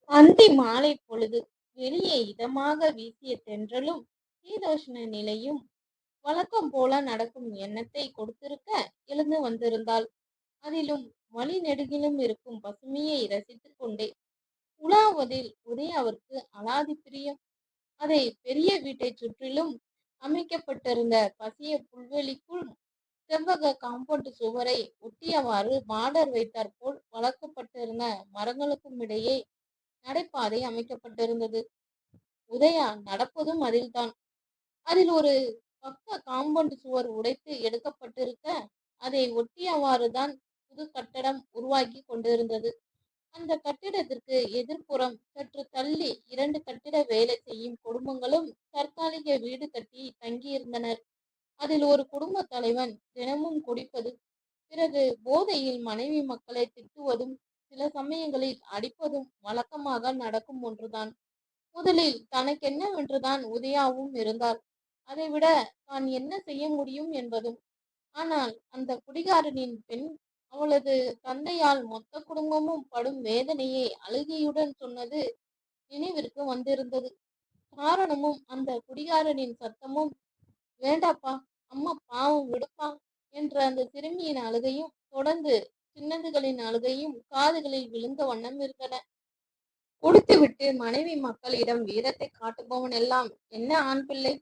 அந்தி மாலை பொழுது. வெளியே இதமாக வீசிய தென்றலும் சீதோஷ்ண நிலையும் வழக்கம் போல நடக்கும் எண்ணத்தை கொடுத்திருக்க எழுந்து வந்திருந்தாள். அதிலும் வழி நெடுகிலும் இருக்கும் பசுமையை ரசித்துக் கொண்டே உலாவதில் உதயாவிற்கு அலாதி பிரியம். அதை பெரிய வீட்டைச் சுற்றிலும் அமைக்கப்பட்டிருந்த பசிய புல்வெளிக்குள் செவ்வக காம்பவுண்ட் சுவரை ஒட்டியவாறு பார்டர் வைத்தாற்போல் வளர்க்கப்பட்டிருந்த மரங்களுக்கும் இடையே நடைபாதை அமைக்கப்பட்டிருந்தது. உதயா நடப்பதும் அதில்தான். அதில் ஒரு பக்க காம்பவுண்ட் சுவர் உடைத்து எடுக்கப்பட்டிருக்க அதை ஒட்டியவாறுதான் புது கட்டடம் உருவாகி கொண்டிருந்தது. அந்த கட்டிடத்திற்கு எதிர்ப்புறம் சற்று தள்ளி 2 கட்டிட வேலை செய்யும் குடும்பங்களும் தற்காலிக வீடு கட்டி தங்கியிருந்தனர். அதில் ஒரு குடும்ப தலைவன் தினமும் குடிப்பது, பிறகு போதையில் மனைவி மக்களை திட்டுவதும் சில சமயங்களில் அடிப்பதும் வழக்கமாக நடக்கும் ஒன்றுதான். முதலில் தனக்கென்னவென்றுதான் உதயாவும் இருந்தாள். அதைவிட தான் என்ன செய்ய முடியும் என்பதும். ஆனால் அந்த குடிகாரனின் பெண் அவளது தந்தையால் மொத்த குடும்பமும் படும் வேதனையை அழுகையுடன் சொன்னது நினைவிற்கு வந்திருந்தது. காரணமும் அந்த குடிகாரனின் சத்தமும், வேண்டாப்பா, அம்மா பாவம், விடுப்பா என்ற அந்த சிறுமியின் அழுகையும் தொடர்ந்து சின்னதுகளின் அழுகையும் காதுகளில் விழுந்த வண்ணம் இருந்தன. குடித்துவிட்டு மனைவி மக்களிடம் வீரத்தை காட்டுபவன் எல்லாம் என்ன ஆண் பிள்ளை?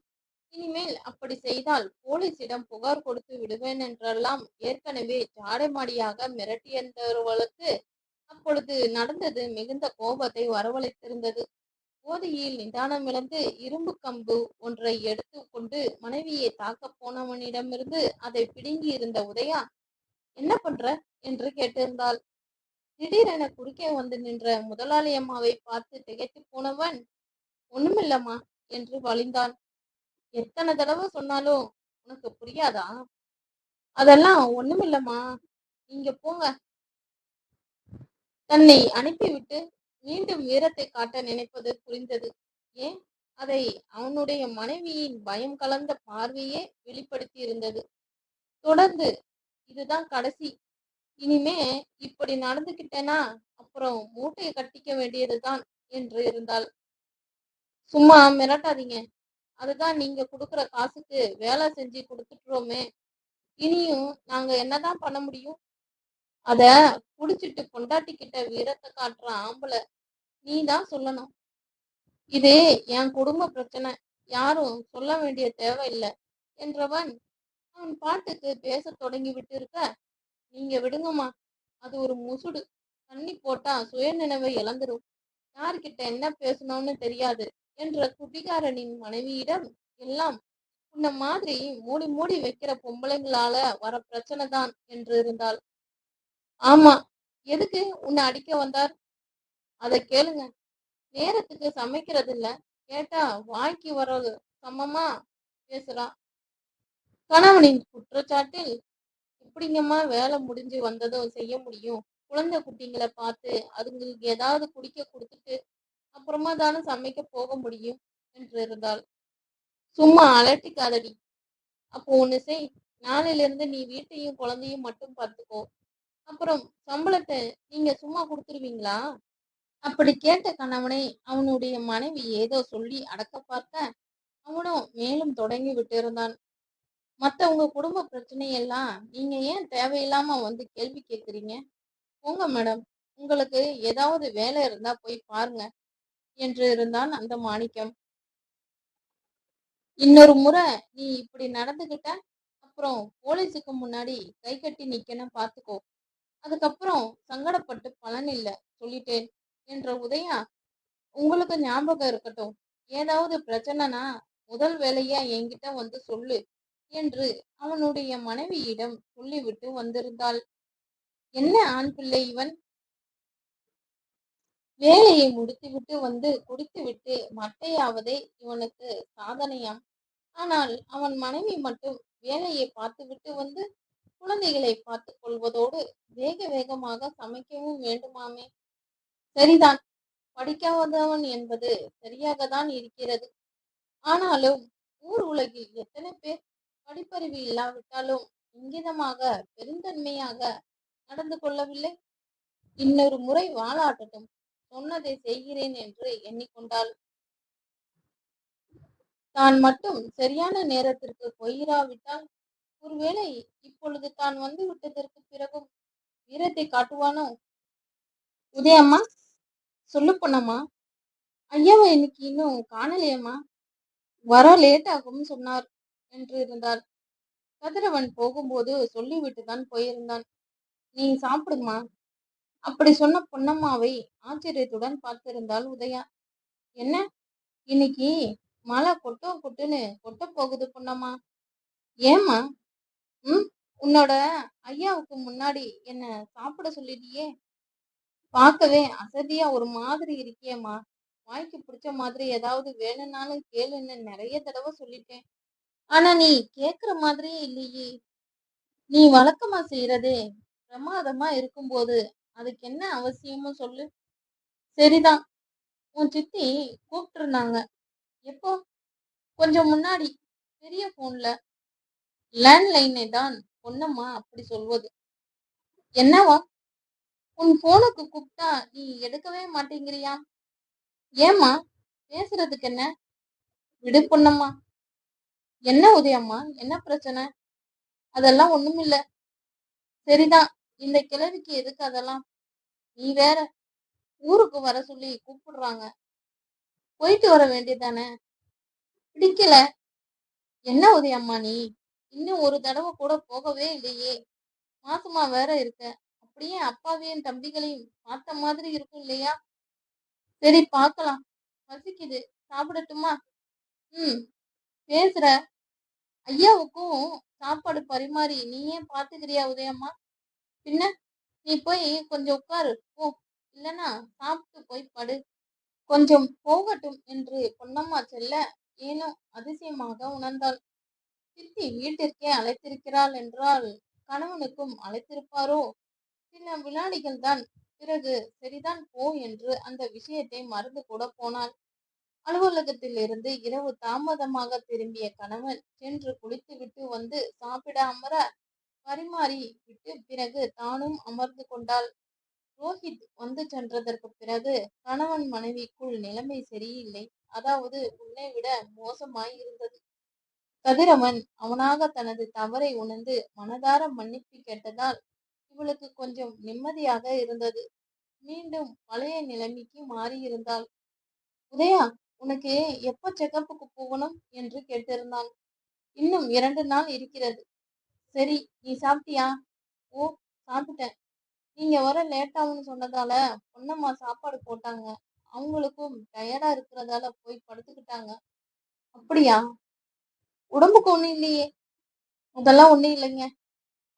இனிமேல் அப்படி செய்தால் போலீசிடம் புகார் கொடுத்து விடுவேன் என்றெல்லாம் ஏற்கனவே ஜாடைமாடியாக மிரட்டியிருந்தவர்களுக்கு அப்பொழுது நடந்தது மிகுந்த கோபத்தை வரவழைத்திருந்தது. போதையில் நிதானமிழந்து இரும்பு கம்பு ஒன்றை எடுத்து கொண்டு மனைவியை தாக்கப் போனவனிடமிருந்து அதை பிடுங்கி இருந்த உதயா, என்ன பண்ற என்று கேட்டிருந்தாள். திடீரென குறுக்கே வந்து நின்ற முதலாளி அம்மாவை பார்த்து திகைத்து போனவன், ஒண்ணுமில்லம்மா என்று வழிந்தான். எத்தனை தடவை சொன்னாலும் உனக்கு புரியாதா? அதெல்லாம் ஒண்ணுமில்லம்மா, நீங்க போங்க. தன்னை அனுப்பிவிட்டு மீண்டும் வீரத்தை காட்ட நினைப்பது புரிந்தது. ஏன், அதை அவனுடைய மனைவியின் பயம் கலந்த பார்வையே வெளிப்படுத்தி இருந்தது. தொடர்ந்து, இதுதான் கடைசி. இனிமே இப்படி நடந்துக்கிட்டேனா அப்புறம் மூட்டையை கட்டிக்க வேண்டியதுதான் என்று இருந்தாள். சும்மா மிரட்டாதீங்க. அதுதான் நீங்க கொடுக்குற காசுக்கு வேலை செஞ்சு கொடுத்துட்டுறோமே. இனியும் நாங்க என்னதான் பண்ண முடியும்? அத குடிச்சிட்டு பொண்டாட்டிக்கிட்ட வீரத்தை காட்டுற ஆம்பளை நீ தான் சொல்லணும். இது என் குடும்ப பிரச்சனை, யாரும் சொல்ல வேண்டிய தேவை இல்லை என்றவன் அவன் பாட்டுக்கு பேசத் தொடங்கி விட்டு இருக்க, நீங்க விடுங்கம்மா, அது ஒரு முசுடு. தண்ணி போட்டா சுயநினைவை இழந்துடும். யார்கிட்ட என்ன பேசணும்னு தெரியாது என்ற குடிகாரனின் மனைவியிடம், எல்லாம் உன்ன மாதிரி மூடி மூடி வைக்கிற பொம்பளைங்களால வர பிரச்சனை தான் என்று இருந்தாள். ஆமா, எதுக்கு உன்னை அடிக்க வந்தார்? அதை கேளுங்க. நேரத்துக்கு சமைக்கிறது இல்ல, கேட்டா வாய்க்கு வர்றது சமமா பேசுறா. கணவனின் குற்றச்சாட்டில், எப்படிங்கம்மா வேலை முடிஞ்சு வந்ததும் செய்ய முடியும்? குழந்தை குட்டிங்களை பார்த்து அதுங்களுக்கு ஏதாவது குடிக்க கொடுத்துட்டு அப்புறமா தானே சமைக்க போக முடியும் என்று இருந்தாள். சும்மா அலட்டிக்காதடி. அப்போ ஒண்ணு செய், நாளையிலிருந்து நீ வீட்டையும் குழந்தையும் மட்டும் பார்த்துக்கோ. அப்புறம் சம்பளத்தை நீங்க சும்மா கொடுத்துருவீங்களா? அப்படி கேட்ட கணவனை அவனுடைய மனைவி ஏதோ சொல்லி அடக்க பார்க்க அவனும் மேலும் தொடங்கி விட்டிருந்தான். மத்தவங்க குடும்ப பிரச்சனையெல்லாம் நீங்க ஏன் தேவையில்லாம வந்து கேள்வி கேட்குறீங்க? போங்க மேடம், உங்களுக்கு ஏதாவது வேலை இருந்தா போய் பாருங்க என்று இருந்தான் அந்த மாணிக்கம். இன்னொரு முறை நீ இப்படி நடந்துகிட்ட அப்புறம் போலீஸுக்கு முன்னாடி கை கட்டி நிக்கணும் பார்த்துக்கோ. அதுக்கப்புறம் சங்கடப்பட்டு பலன் இல்ல, சொல்லிட்டேன் என்ற உதயா, உங்களுக்கு ஞாபகம் இருக்கட்டும், ஏதாவது பிரச்சனைனா முதல் வேலையா என்கிட்ட வந்து சொல்லு என்று அவனுடைய மனைவியிடம் சொல்லிவிட்டு வந்திருந்தாள். என்ன ஆண் பிள்ளை இவன்! வேலையை முடித்துவிட்டு வந்து குடித்துவிட்டு மட்டையாவதே இவனுக்கு சாதனையாம். ஆனால் அவன் மனைவி மட்டும் வேலையை பார்த்துவிட்டு வந்து குழந்தைகளை பார்த்துக் கொள்வதோடு வேக வேகமாக சமைக்கவும் வேண்டுமாமே. சரிதான், படிக்காதவன் என்பது சரியாகத்தான் இருக்கிறது. ஆனாலும் ஊர் உலகில் எத்தனை பேர் படிப்பறிவு இல்லாவிட்டாலும் இங்கிதமாக பெருந்தன்மையாக நடந்து கொள்ளவில்லை? இன்னொரு முறை வாலாட்டட்டும், சொன்னதை செய்கிறேன் என்று எண்ணிக்கொண்டாள். தான் மட்டும் சரியான நேரத்திற்கு போயிராவிட்டால், ஒருவேளை இப்பொழுது தான் வந்து விட்டதற்கு பிறகும் வீரத்தை காட்டுவானோ? உதயம்மா, சொல்லு பொன்னம்மா. ஐயாவை இன்னைக்கு இன்னும் காணலையம்மா. வர லேட் ஆகும்னு சொன்னார் என்று இருந்தார். கதிரவன் போகும்போது சொல்லிவிட்டு தான் போயிருந்தான். நீ சாப்பிடுமா. அப்படி சொன்ன பொன்னம்மாவை ஆச்சரியத்துடன் பார்த்திருந்தாள் உதயா. என்ன இன்னைக்கு மழை கொட்டுன்னு கொட்ட போகுது பொன்னம்மா. ஏம்மா? ம், உன்னோட ஐயாவுக்கு முன்னாடி என்ன சாப்பிட சொல்லிட்டியே. பார்க்கவே அசதியா ஒரு மாதிரி இருக்கியேம்மா. வாய்க்கு பிடிச்ச மாதிரி ஏதாவது வேணும்னாலும் கேளுன்னு நிறைய தடவை சொல்லிட்டேன். ஆனா நீ கேக்குற மாதிரியே இல்லையே. நீ வழக்கமா செய்யறதே பிரமாதமா இருக்கும்போது அதுக்கு என்ன அவசியமும் சொல்லு. சரிதான், உன் சித்தி கூப்பிட்டு இருந்தாங்க. எப்போ? கொஞ்சம் முன்னாடி. பெரிய போன்ல. லேண்ட்லைனை தான் பொன்னம்மா அப்படி சொல்வது. என்னவா? உன் போனுக்கு கூப்பிட்டா நீ எடுக்கவே மாட்டேங்கிறியா? ஏம்மா? பேசுறதுக்கு என்ன? விடு பொன்னம்மா. என்ன உதயம்மா, என்ன பிரச்சனை? அதெல்லாம் ஒண்ணுமில்ல. சரிதான், இந்த கிழவிக்கு எதுக்கு அதெல்லாம்? நீ வேற, ஊருக்கு வர சொல்லி கூப்பிடுறாங்க. போயிட்டு வர வேண்டியதானே? பிடிக்கல. என்ன உதயம்மா நீ? இன்னும் ஒரு தடவை கூட போகவே இல்லையே. மாசமா வேற இருக்க. அப்படியே அப்பாவையும் தம்பிகளையும் பார்த்த மாதிரி இருக்கும் இல்லையா? சரி பார்க்கலாம். பசிக்குது, சாப்பிடட்டுமா? ம், பேசுற. ஐயாவுக்கும் சாப்பாடு பரிமாறி நீயே பாத்துக்கிறியா உதயம்மா? பின்ன நீ போய் கொஞ்சம் உட்காரு போ. இல்லனா சாப்பிட்டு போய் படு. கொஞ்சம் போகட்டும் என்று பொன்னம்மா செல்ல ஏனோ அதிசயமாக உணர்ந்தாள். சித்தி வீட்டிற்கே அழைத்திருக்கிறாள் என்றால் கணவனுக்கும் அழைத்திருப்பாரோ? சில வினாடிகள் தான். பிறகு சரிதான் போ என்று அந்த விஷயத்தை மறந்து கூட போனாள். அலுவலகத்தில் இருந்து இரவு தாமதமாக திரும்பிய கணவன் சென்று குளித்துவிட்டு வந்து சாப்பிட அமர பரிமாறி விட்டு பிறகு தானும் அமர்ந்து கொண்டாள். ரோஹித் வந்து சென்றதற்கு பிறகு கணவன் மனைவிக்குள் நிலைமை சரியில்லை. அதாவது முன்னை விட மோசமாய் இருந்தது. கதிரவன் அவனாக தனது தவறை உணர்ந்து மனதார மன்னிப்பு கேட்டதால் இவளுக்கு கொஞ்சம் நிம்மதியாக இருந்தது. மீண்டும் பழைய நிலைமைக்கு மாறியிருந்தாள். உதயா, உனக்கு எப்போ செக்கப்புக்கு போகணும் என்று கேட்டிருந்தான். இன்னும் 2 நாள் இருக்கிறது. சரி, நீ சாப்பிட்டியா? ஓ, சாப்பிட்டேன். நீங்க வர லேட்டாகும்னு சொன்னதால பொன்னம்மா சாப்பாடு போட்டாங்க. அவங்களுக்கும் டயர்டா இருக்கிறதால போய் படுத்துக்கிட்டாங்க. அப்படியா? உடம்புக்கு ஒண்ணும் இல்லையே? அதெல்லாம் ஒண்ணும் இல்லைங்க.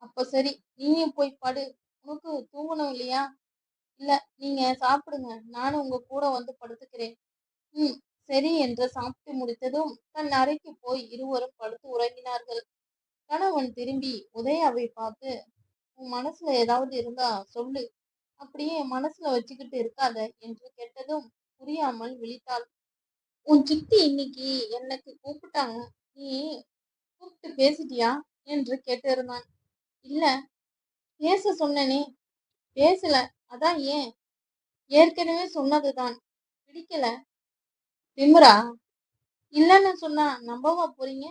அப்ப சரி, நீயும் போய் படு. உனக்கு தூங்கணும் இல்லையா? இல்ல, நீங்க சாப்பிடுங்க. நானும் உங்க கூட வந்து படுத்துக்கிறேன். ம், சரி என்று சாப்பிட்டு முடித்ததும் தன் அறைக்கு போய் இருவரும் படுத்து உறங்கினார்கள். கணவன் திரும்பி உதயாவை பார்த்து, உன் மனசுல ஏதாவது இருந்தா சொல்லு. அப்படியே மனசுல வச்சுக்கிட்டு இருக்காத என்று கேட்டதும் புரியாமல் விழித்தாள். உன் சித்தி இன்னைக்கு எனக்கு கூப்பிட்டாங்க. நீ கூப்பிட்டு பேசிட்டியா என்று கேட்டிருந்தான். இல்ல, பேச சொன்னனே. பேசல. அதான் ஏன்? ஏற்கனவே சொன்னதுதான். பிடிக்கல. திமிரா? இல்லன்னு சொன்னா நம்பவா போறீங்க?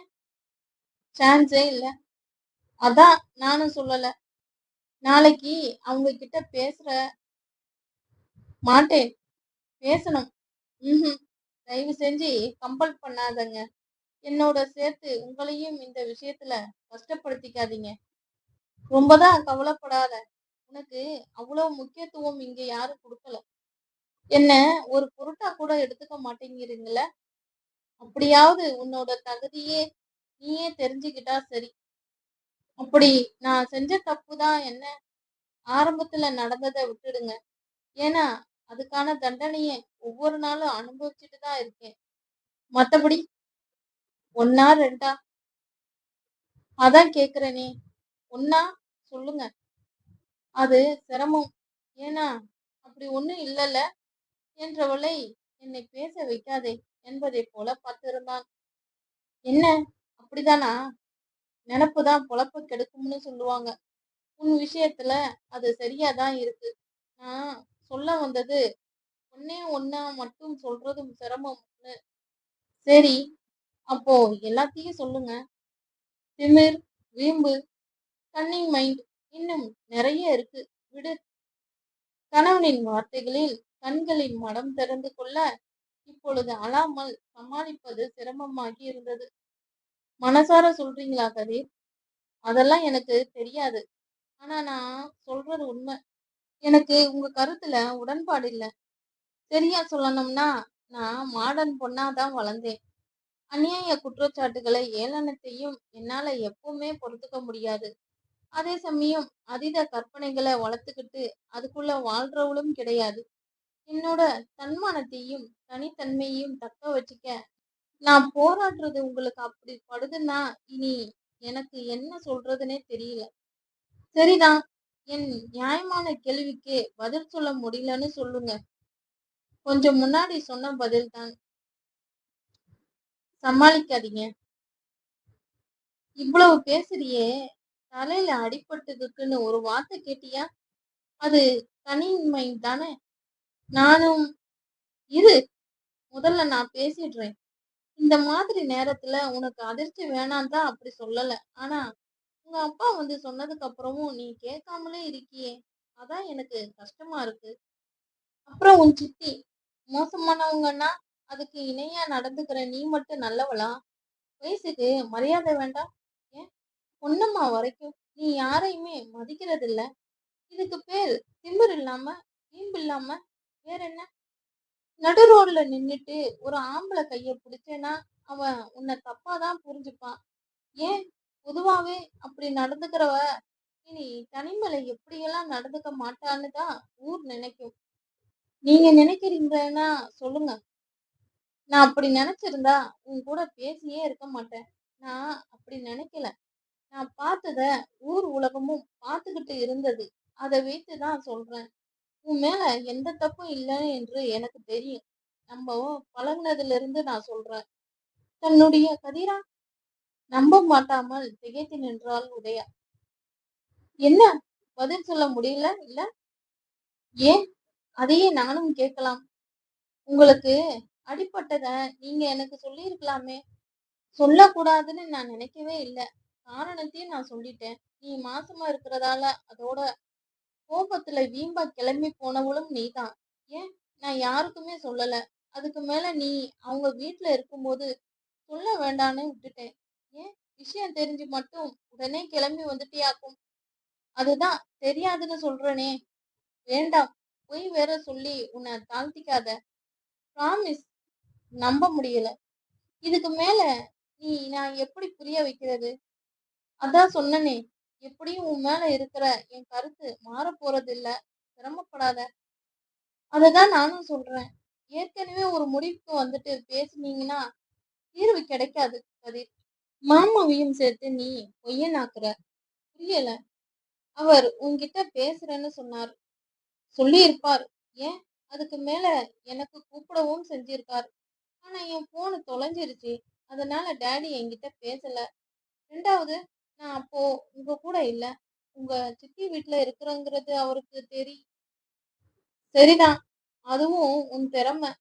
சான்ஸே இல்ல. அதான் நானும் சொல்லல. நாளைக்கு அவங்க கிட்ட பேசுற மாட்டேன். பேசணும். ம்ஹும். தயவு செஞ்சு கம்பல் பண்ணாதங்க. என்னோட சேர்த்து உங்களையும் இந்த விஷயத்துல கஷ்டப்படுத்திக்காதீங்க. ரொம்பதான் கவலைப்படாத. உனக்கு அவ்வளவு முக்கியத்துவம் இங்க யாரும் கொடுக்கல. என்ன ஒரு பொருட்டா கூட எடுத்துக்க மாட்டேங்கிறீங்கள? அப்படியாவது உன்னோட தகுதியே நீயே தெரிஞ்சுக்கிட்டா சரி. அப்படி நான் செஞ்ச தப்பு தான் என்ன? ஆரம்பத்துல நடந்ததை விட்டுடுங்க. ஏன்னா அதுக்கான தண்டனைய ஒவ்வொரு நாளும் அனுபவிச்சுட்டு தான் இருக்கேன். மத்தபடி 1 2 அதான் கேக்குறேனே. 1 சொல்லுங்க. அது சிரமம். ஏன்னா அப்படி ஒண்ணும் இல்லல்ல என்றவளை என்னை பேச வைக்காதே என்பதை போல பார்த்திருந்தான். என்ன, அப்படிதானா? நினப்புதான் பொழப்ப கெடுக்கும்னு சொல்லுவாங்க. உன் விஷயத்துல அது சரியாதான் இருக்கு. நான் சொல்ல வந்தது ஒண்ணே ஒண்ணா மட்டும் சொல்றதும் சிரமம்னு. சரி, அப்போ எல்லாத்தையும் சொல்லுங்க. திமிர், வீம்பு, கன்னிங் மைண்ட் இன்னும் நெறைய இருக்கு. விடு. கணவனின் வார்த்தைகளில் கண்களின் மடம் திறந்து கொள்ள இப்பொழுது அழாமல் சமாளிப்பது சிரமமாகி இருந்தது. மனசார சொல்றீங்களா கதிர்? அதெல்லாம் எனக்கு தெரியாது. ஆனா நான் சொல்றது உண்மை. எனக்கு உங்க கருத்துல உடன்பாடு இல்ல. சரியா சொல்லணும்னா, நான் மாடர்ன் பொண்ணா தான் வளர்ந்தேன். அநியாய குற்றச்சாட்டுகளை, ஏளனத்தையும் என்னால எப்பவுமே பொறுத்துக்க முடியாது. அதே சமயம் அதீத கற்பனைகளை வளர்த்துக்கிட்டு அதுக்குள்ள வாழ்றவளும் கிடையாது. என்னோட தன்மானத்தையும் தனித்தன்மையையும் தக்க வச்சுக்க நான் போராடுறது உங்களுக்கு அப்படி படுதுன்னா இனி எனக்கு என்ன சொல்றதுனே தெரியல. சரிதான், என் நியாயமான கேள்விக்கு பதில் சொல்ல முடியலன்னு சொல்லுங்க. கொஞ்சம் முன்னாடி சொன்ன பதில் தான். சமாளிக்காதீங்க. இவ்வளவு பேசுறியே, தலையில அடிபட்டதுக்குன்னு ஒரு வார்த்தை கேட்டியா? அது தனிமை தானே. நானும் இரு, முதல்ல நான் பேசிடுறேன். இந்த மாதிரி நேரத்துல உனக்கு அதிர்ச்சி வேணாம் தான் அப்படி சொல்லல. ஆனா உங்க அப்பா வந்து சொன்னதுக்கு அப்புறமும் நீ கேட்காமலே இருக்கியே, அதான் எனக்கு கஷ்டமா இருக்கு. அப்புறம் உன் சித்தி மோசமானவங்கன்னா அதுக்கு இணையா நடந்துக்கிற நீ மட்டும் நல்லவளா? வயசுக்கு மரியாதை வேண்டாம்? ஏன் பொன்னம்மா வரைக்கும் நீ யாரையுமே மதிக்கிறது இல்ல. இதுக்கு பேர் திமிர் இல்லாம வீம்பு இல்லாம வேற என்ன? நடு ரோட்ல நின்னுட்டு ஒரு ஆம்பளை கைய பிடிச்சேன்னா அவன் உன்னை தப்பாதான் புரிஞ்சுப்பான். ஏன் பொதுவாவே அப்படி நடந்துக்கிறவ இனி தனிமையில எப்படியெல்லாம் நடந்துக்க மாட்டான்னு தான் ஊர் நினைக்கும். நீங்க நினைக்கிறீங்கன்னா சொல்லுங்க. நான் அப்படி நினைச்சிருந்தா உன் கூட பேசியே இருக்க மாட்டேன். நான் அப்படி நினைக்கல. நான் பார்த்தத ஊர் உலகமும் பார்த்துக்கிட்டு இருந்தது. அதை வைத்து தான் சொல்றேன். உன் மேல எந்த தப்பும் இல்லை என்று எனக்கு தெரியும். நம்ம பழகுனதுல இருந்து நான் சொல்றேன். தன்னுடைய கதிரா நம்ப மாட்டாமல் திகைத்து நின்றாள் உதயா. என்ன பதில் சொல்ல முடியல இல்ல? ஏன் அதையே நானும் கேட்கலாம். உங்களுக்கு அடிபட்டத நீங்க எனக்கு சொல்லியிருக்கலாமே. சொல்லக்கூடாதுன்னு நான் நினைக்கவே இல்ல. காரணத்தையும் நான் சொல்லிட்டேன். நீ மாசமா இருக்கிறதால அதோட கோபத்துல வீம்பா கிளம்பி போனவளும் நீதான். ஏன் நான் யாருக்குமே சொல்லல. அதுக்கு மேல நீ அவங்க வீட்ல இருக்கும்போது சொல்ல வேண்டான்னு விட்டுட்டேன். ஏன் விஷயம் தெரிஞ்சு மட்டும் உடனே கிளம்பி வந்துட்டியாக்கும். அதுதான் தெரியாதுன்னு சொல்றேனே. வேண்டாம், பொய் வேற சொல்லி உன்னை தாழ்த்திக்காத. ப்ராமிஸ். நம்ப முடியல. இதுக்கு மேல நான் எப்படி புரிய வைக்கிறது? அதான் சொன்னனே, எப்படியும் உன் மேல இருக்கிற என் கருத்து மாறப் போறதில்ல. சிரமப்படாத. அததான் நானும் சொல்றேன். ஏற்கனவே ஒரு முடிவுக்கு வந்துட்டு பேசுனீங்கன்னா தீர்வு கிடைக்காது கதிர். மாமாவையும் சேர்த்து நீ பொய்யனாக்குற. புரியல. அவர் உன்கிட்ட பேசுறேன்னு சொன்னார். சொல்லியிருப்பார். ஏன் அதுக்கு மேல எனக்கு கூப்பிடவும் செஞ்சிருக்கார். ஆனா என் போன் தொலைஞ்சிருச்சு. அதனால டாடி என்கிட்ட பேசல. 2வது நான் அப்போ உங்க கூட இல்ல. உங்க சித்தி வீட்ல இருக்கிறேங்கிறது அவருக்கு சரிதான். அதுவும் உன் திறமை.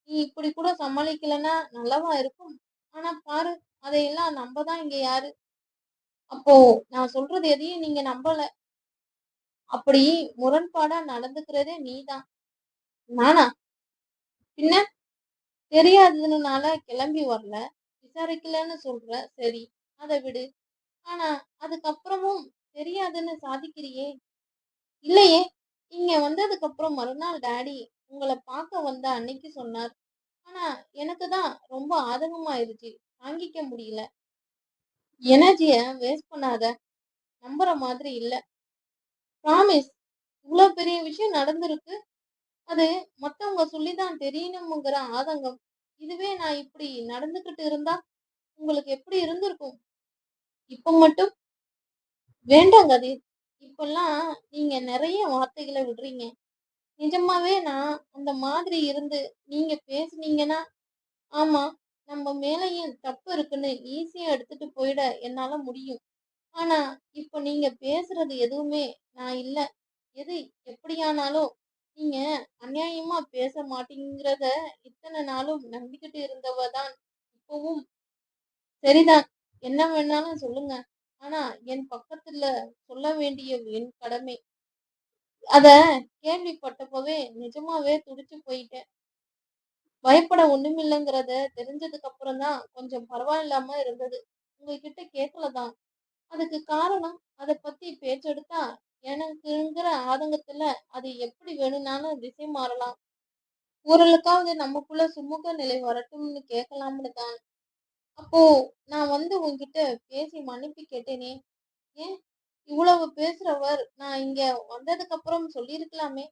நீ இப்படி கூட சமாளிக்கலன்னா நல்லாவா இருக்கும்? ஆனா பாரு, அதையெல்லாம் நம்பதான் இங்க யாரு? அப்போ நான் சொல்றது எதையும் நீங்க நம்பல. அப்படி முரண்பாடா நடந்துக்கிறதே நீதான். நானா? பின்ன தெரியாததுனால கிளம்பி வரல. விசாரிக்கலன்னு சொல்ற. சரி, அதை விடு. ஆனா அதுக்கப்புறமும் தெரியாதுன்னு சாதிக்கிறியே. இல்லையே. இங்க வந்ததுக்கு அப்புறம் மறுநாள் டாடி உங்களை பார்க்க வந்த அன்னைக்கு சொன்னார். ஆனா எனக்கு தான் ரொம்ப ஆதங்கமாயிருச்சு. தாங்கிக்க முடியல. எனர்ஜிய வேஸ்ட் பண்ணாத. நம்புற மாதிரி இல்ல. ப்ராமிஸ். இவ்ளோ பெரிய விஷயம் நடந்திருக்கு. அது மத்தவங்க சொல்லிதான் தெரியணுங்கிற ஆதங்கம். இதுவே நான் இப்படி நடந்துகிட்டு இருந்தா உங்களுக்கு எப்படி இருந்திருக்கும்? இப்ப மட்டும் வேண்டாம் கதிர். இப்பெல்லாம் நீங்க நிறைய வார்த்தைகளை விடுறீங்க. நிஜமாவே நான் அந்த மாதிரி இருந்து நீங்க பேசுனீங்கன்னா, ஆமா, நம்ம மேலயும் தப்பு இருக்குன்னு ஈஸியா எடுத்துட்டு போயிட என்னால முடியும். ஆனா, இப்ப நீங்க பேசுறது எதுவுமே நான் இல்ல. எது எப்படியானாலும் நீங்க அநியாயமா பேச மாட்டேங்கிறத இத்தனை நாளும் நம்பிக்கிட்டு இருந்தவ தான் இப்பவும் சரிதான். என்ன வேணாலும் சொல்லுங்க. ஆனா என் பக்கத்துல சொல்ல வேண்டிய என் கடமை. அத கேள்விப்பட்டப்பவே நிஜமாவே துடிச்சு போயிட்டேன். பயப்பட ஒண்ணுமில்லங்கிறத தெரிஞ்சதுக்கு அப்புறம் தான் கொஞ்சம் பரவாயில்லாம இருந்தது. உங்ககிட்ட கேட்கல தான். அதுக்கு காரணம் அத பத்தி பேச்செடுத்தா எனக்குங்கிற ஆதங்கத்துல அது எப்படி வேணும்னாலும் திசை மாறலாம். ஓரளவுக்காவது நமக்குள்ள சுமூக நிலை வரட்டும்னு கேட்கலாம்னு தான். அப்போ நான் வந்து உன்கிட்ட பேசி மன்னிப்பு கேட்டேனே. ஏன் இவ்வளவு பேசுறவர் நான் இங்க வந்ததுக்கு அப்புறம் சொல்லியிருக்கலாமே.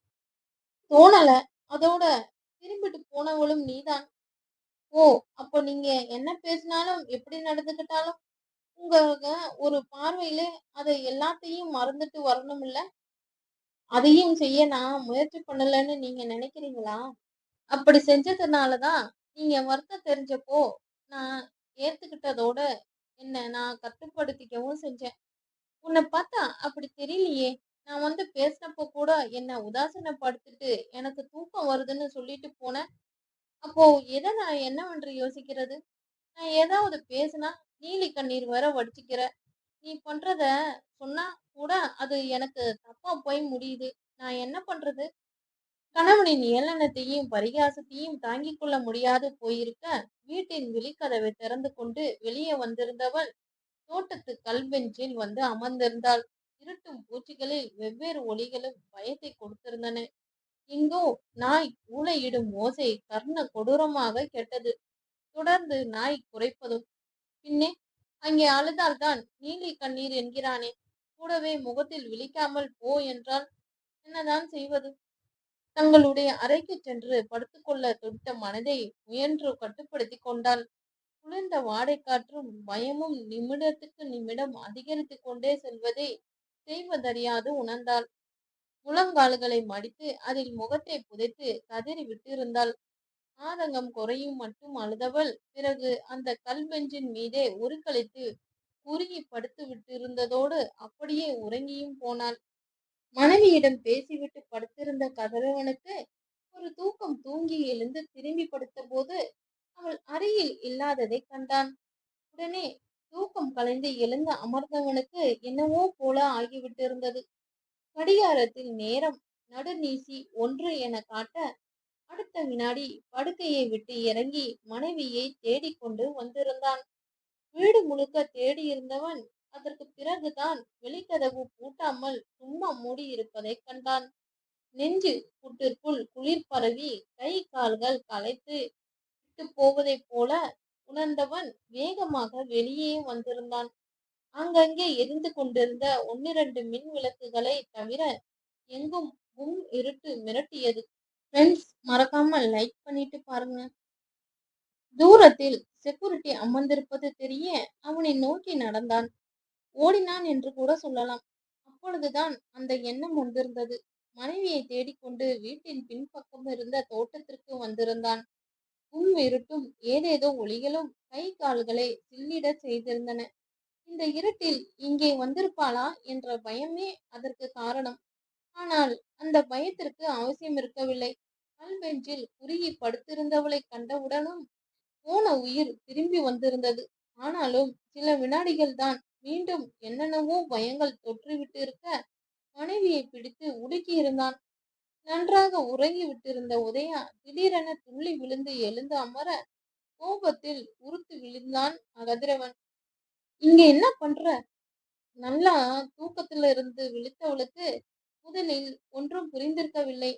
தோணல. அதோட திரும்பிட்டு போனவளும் நீதான். ஓ! அப்ப நீங்க என்ன பேசினாலும், எப்படி நடந்துக்கிட்டாலும், உங்க ஒரு பார்வையிலே அத எல்லாத்தையும் மறந்துட்டு வரணும்ல? அதையும் செய்ய நான் முயற்சி பண்ணலன்னு நீங்க நினைக்கிறீங்களா? அப்படி செஞ்சதுனால தான், நீங்க வருத்தம் தெரிஞ்சப்போ, நான் ஏத்துக்கிட்டதோட, என்ன நான் கட்டுப்படுத்திக்கவும் செஞ்சேன். உன்ன பார்த்தா அப்படி தெரியலையே! நான் வந்து பேசினப்போ கூட என்ன உதாசீனப்படுத்திட்டு, எனக்கு தூக்கம் வருதுன்னு சொல்லிட்டு போன. அப்போ எத நான் என்னவென்று யோசிக்கிறது? நான் ஏதாவது பேசினா, நீலி கண்ணீர் வேற வடிச்சுக்கிற. நீ பண்றத சொன்னா கூட அது எனக்கு தப்பா போய் முடியுது. நான் என்ன பண்றது? கணவனின் ஏளனத்தையும், பரிகாசத்தையும் தாங்கிக் கொள்ள முடியாது போயிருக்க, வீட்டின் வெளிக்கதவை திறந்து கொண்டு வெளியே வந்திருந்தவள், தோட்டத்து கல்பெஞ்சில் வந்து அமர்ந்திருந்தாள். இருட்டும் பூச்சிகளில் வெவ்வேறு ஒலிகளும் பயத்தை கொடுத்திருந்தன. எங்கோ நாய் ஊளையிடும் ஓசை கர்ண கொடூரமாக கேட்டது. தொடர்ந்து நாய் குரைப்பதும். பின்னே அங்கே அழுதால்தான் நீலி கண்ணீர் என்கிறானே. கூடவே முகத்தில் விழிக்காமல் போ என்றால் என்னதான் செய்வது? தங்களுடைய அறைக்குச் சென்று படுத்துக்கொள்ள துடித்த மனதை முயன்று கட்டுப்படுத்திக் கொண்டாள். குளிர்ந்த வாடைக்காற்றும் பயமும் நிமிடத்துக்கு நிமிடம் அதிகரித்துக் கொண்டே செல்வதை செய்வதறியாது உணர்ந்தாள். முழங்கால்களை மடித்து அதில் முகத்தை புதைத்து கதறி விட்டிருந்தாள். ஆதங்கம் குறையும் மட்டும் அழுதவள் பிறகு அந்த கல்பெஞ்சின் மீதே உருக்களித்து குறுகி படுத்து விட்டிருந்ததோடு அப்படியே உறங்கியும் போனாள். மனைவியிடம் பேசிவிட்டு படுத்திருந்த கதிரவனுக்கு ஒரு தூக்கம் தூங்கி எழுந்து திரும்பி படுத்தபோது அவள் அருகில் இல்லாததை கண்டான். உடனே தூக்கம் கலைந்து எழுந்து அமர்ந்தவனுக்கு என்னவோ போல ஆகிவிட்டிருந்தது. கடிகாரத்தில் நேரம் நடுநீசி 1 என காட்ட, அடுத்த வினாடி படுக்கையை விட்டு இறங்கி மனைவியை தேடிக்கொண்டு வந்திருந்தான். வீடு முழுக்க தேடியிருந்தவன் அதற்கு பிறகுதான் வெளிக்கதவு பூட்டாமல் சும்மா மூடியிருப்பதைக் கண்டான். நெஞ்சு கூட்டிற்குள் குளிர் பரவி கை கால்கள் களைத்து விட்டு போவதைப் போல உணர்ந்தவன் வேகமாக வெளியே வந்திருந்தான். அங்கங்கே எரிந்து கொண்டிருந்த 1, 2 மின் விளக்குகளை தவிர எங்கும் இருட்டு மிரட்டியது. ஃப்ரெண்ட்ஸ் மறக்காம லைக் பண்ணிட்டு பாருங்க. தூரத்தில் செக்யூரிட்டி அமர்ந்திருப்பது தெரிய அவனை நோக்கி நடந்தான். ஓடினான் என்று கூட சொல்லலாம். அப்பொழுதுதான் அந்த எண்ணம் வந்திருந்தது. மனைவியை தேடிக்கொண்டு வீட்டின் பின்பக்கம் இருந்த தோட்டத்திற்கு வந்திருந்தான். இருட்டும் ஏதேதோ ஒலிகளும் கை கால்களை சில்லிட செய்திருந்தன. இந்த இருட்டில் இங்கே வந்திருப்பாளா என்ற பயமே அதற்கு காரணம். ஆனால் அந்த பயத்திற்கு அவசியம் இருக்கவில்லை. கல்பெஞ்சில் குறுகி படுத்திருந்தவளை கண்டவுடனும் போன உயிர் திரும்பி வந்திருந்தது. ஆனாலும் சில வினாடிகள் தான். மீண்டும் என்னென்னவோ பயங்கள் தொற்றிவிட்டு இருக்க மனைவியை பிடித்து உலுக்கியிருந்தான். நன்றாக உறங்கி விட்டிருந்த உதயா திடீரென துள்ளி விழுந்து எழுந்து அமர கோபத்தில் உறுத்து விழுந்தான் கதிரவன். இங்க என்ன பண்ற? நல்லா தூக்கத்துல இருந்து விழித்தவளுக்கு முதலில் ஒன்றும் புரிந்திருக்கவில்லை.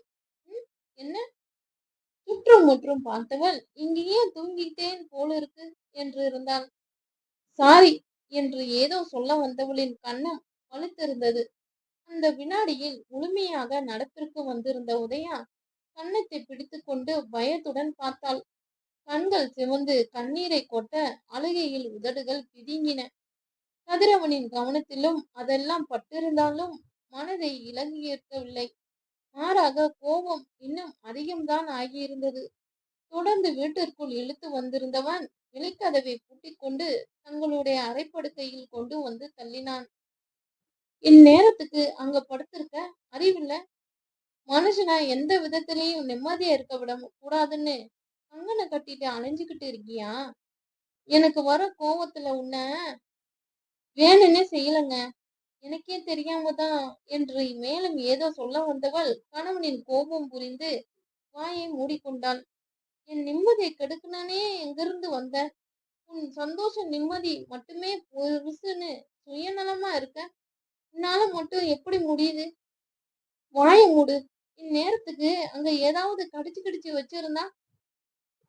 ம், என்ன? சுற்றும் முற்றும் பார்த்தவள் இங்கேயே தூங்கிட்டேன் போலிருக்கு என்று இருந்தாள். சாரி என்று ஏதோ சொல்ல வந்தவளின் கன்னம் பழுத்திருந்தது. அந்த வினாடியில் முழுமையாக நடப்பிற்கு வந்திருந்த உதயா கன்னத்தை பிடித்துக்கொண்டு பயத்துடன் பார்த்தாள். கண்கள் சிவந்து கண்ணீரை கொட்ட அழுகையில் உதடுகள் பிதுங்கின. கதிரவனின் கவனத்திலும் அதெல்லாம் பட்டிருந்தாலும் மனதை இலகியிருக்கவில்லை. மாறாக கோபம் இன்னும் அதிகம்தான் ஆகியிருந்தது. தொடர்ந்து வீட்டிற்குள் இழுத்து வந்திருந்தவன் வெளிக்கதவை பூட்டிக்கொண்டு தங்களுடைய அரைப்படுக்கையில் கொண்டு வந்து தள்ளினான். இந்நேரத்துக்கு அங்க படுத்திருக்க அறிவில்ல? மனுஷனா எந்த விதத்திலயும் நிம்மதியா இருக்க விட கூடாதுன்னு கங்கனை கட்டிட்டு அலைஞ்சுகிட்டு இருக்கியா? எனக்கு வர கோவத்துல உன்னை வேணும்னே செய்யலங்க. எனக்கே தெரியாம தான் என்று மேலும் ஏதோ சொல்ல வந்தவள் கணவனின் கோபம் புரிந்து வாயை மூடிக்கொண்டாள். என் நிம்மதியை கெடுக்கணும்னே எங்கிருந்து வந்த? உன் சந்தோஷம் நிம்மதி மட்டுமே பெருசுன்னு சுயநலமா இருக்க. உன்னால மட்டும் எப்படி முடியுது? வாய மூடு. இந்நேரத்துக்கு அங்க ஏதாவது கடிச்சு கிடிச்சு வச்சிருந்தா?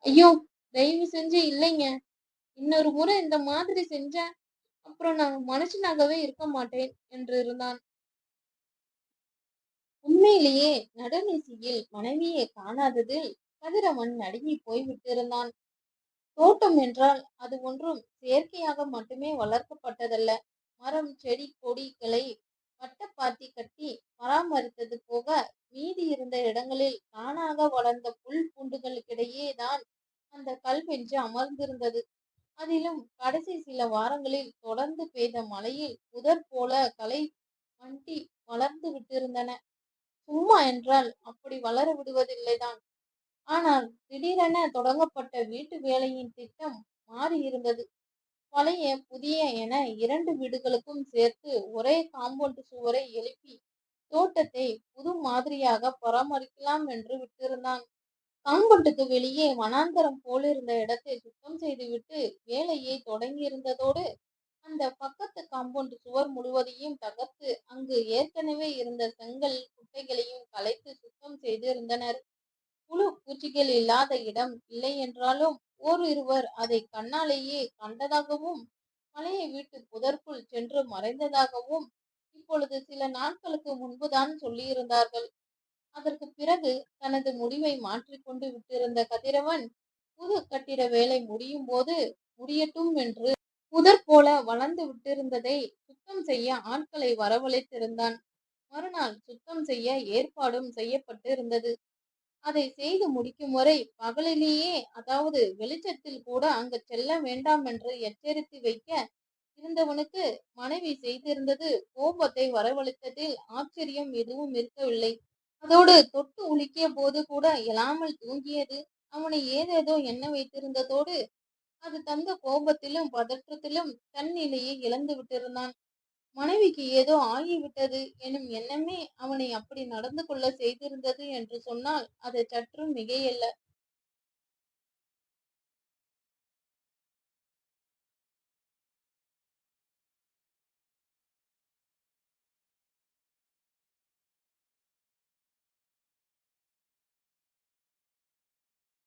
ஐயோ! தயவு செஞ்சு இல்லைங்க. இன்னொரு முறை இந்த மாதிரி செஞ்சா அப்புறம் நான் மனுஷனாகவே இருக்க மாட்டேன் என்று இருந்தான். உண்மையிலேயே நடுநிசியில் மனைவியை காணாததில் கதிரவன் நடுங்கி போய் விட்டிருந்தான். தோட்டம் என்றால் அது ஒன்றும் செயற்கையாக மட்டுமே வளர்க்கப்பட்டதல்ல. மரம், செடி, கொடிகளை வட்டப்பாத்தி கட்டி பராமரித்தது போக மீதி இருந்த இடங்களில் தானாக வளர்ந்த புல் பூண்டுகளுக்கிடையே தான் அந்த கல்வென்று அமர்ந்திருந்தது. அதிலும் கடைசி சில வாரங்களில் தொடர்ந்து பெய்த மழையில் புதர் போல களை மண்டி வளர்ந்து விட்டிருந்தன. சும்மா என்றால் அப்படி வளர விடுவதில்லைதான். ஆனால் திடீரென தொடங்கப்பட்ட வீட்டு வேலையின் திட்டம் மாறியிருந்தது. பழைய புதிய என 2 வீடுகளுக்கும் சேர்த்து ஒரே காம்பவுண்ட் சுவரை எழுப்பி தோட்டத்தை புது மாதிரியாக பராமரிக்கலாம் என்று விட்டிருந்தான். காம்பவுண்டுக்கு வெளியே வனாந்தரம் போலிருந்த இடத்தை சுத்தம் செய்துவிட்டு வேலையை தொடங்கியிருந்ததோடு அந்த பக்கத்து காம்பவுண்ட் சுவர் முழுவதையும் தகர்த்து அங்கு ஏற்கனவே இருந்த செங்கல் குட்டைகளையும் கலைத்து சுத்தம் செய்து இருந்தனர். புழு பூச்சிகள் இல்லாத இடம் இல்லை என்றாலும் ஓரிருவர் அதை கண்ணாலேயே கண்டதாகவும் பழைய வீட்டு புதற்குள் சென்று மறைந்ததாகவும் இப்பொழுது சில நாட்களுக்கு முன்புதான் சொல்லியிருந்தார்கள். அதற்கு பிறகு தனது முடிவை மாற்றிக்கொண்டு விட்டிருந்த கதிரவன் புது கட்டிட வேலை முடியும் போது முடியட்டும் என்று புதர் போல வளர்ந்து விட்டிருந்ததை சுத்தம் செய்ய ஆட்களை வரவழைத்திருந்தான். மறுநாள் சுத்தம் செய்ய ஏற்பாடும் செய்யப்பட்டு இருந்தது. அதை செய்து முடிக்கும் வரை பகலிலேயே, அதாவது வெளிச்சத்தில் கூட அங்கு செல்ல வேண்டாம் என்று எச்சரித்து வைக்க இருந்தவனுக்கு மனைவி செய்திருந்தது கோபத்தை வரவழைத்ததில் ஆச்சரியம் எதுவும் இருக்கவில்லை. அதோடு தொட்டு உலுக்கிய போது கூட எழாமல் தூங்கியது அவனை ஏதேதோ எண்ண வைத்திருந்ததோடு அது தந்த கோபத்திலும் பதற்றத்திலும் தன் நிலையை இழந்து விட்டிருந்தான். மனைவிக்கு ஏதோ ஆகிவிட்டது எனும் எண்ணமே அவனை அப்படி நடந்து கொள்ள செய்திருந்தது என்று சொன்னால் அது சற்றும் மிகையல்ல.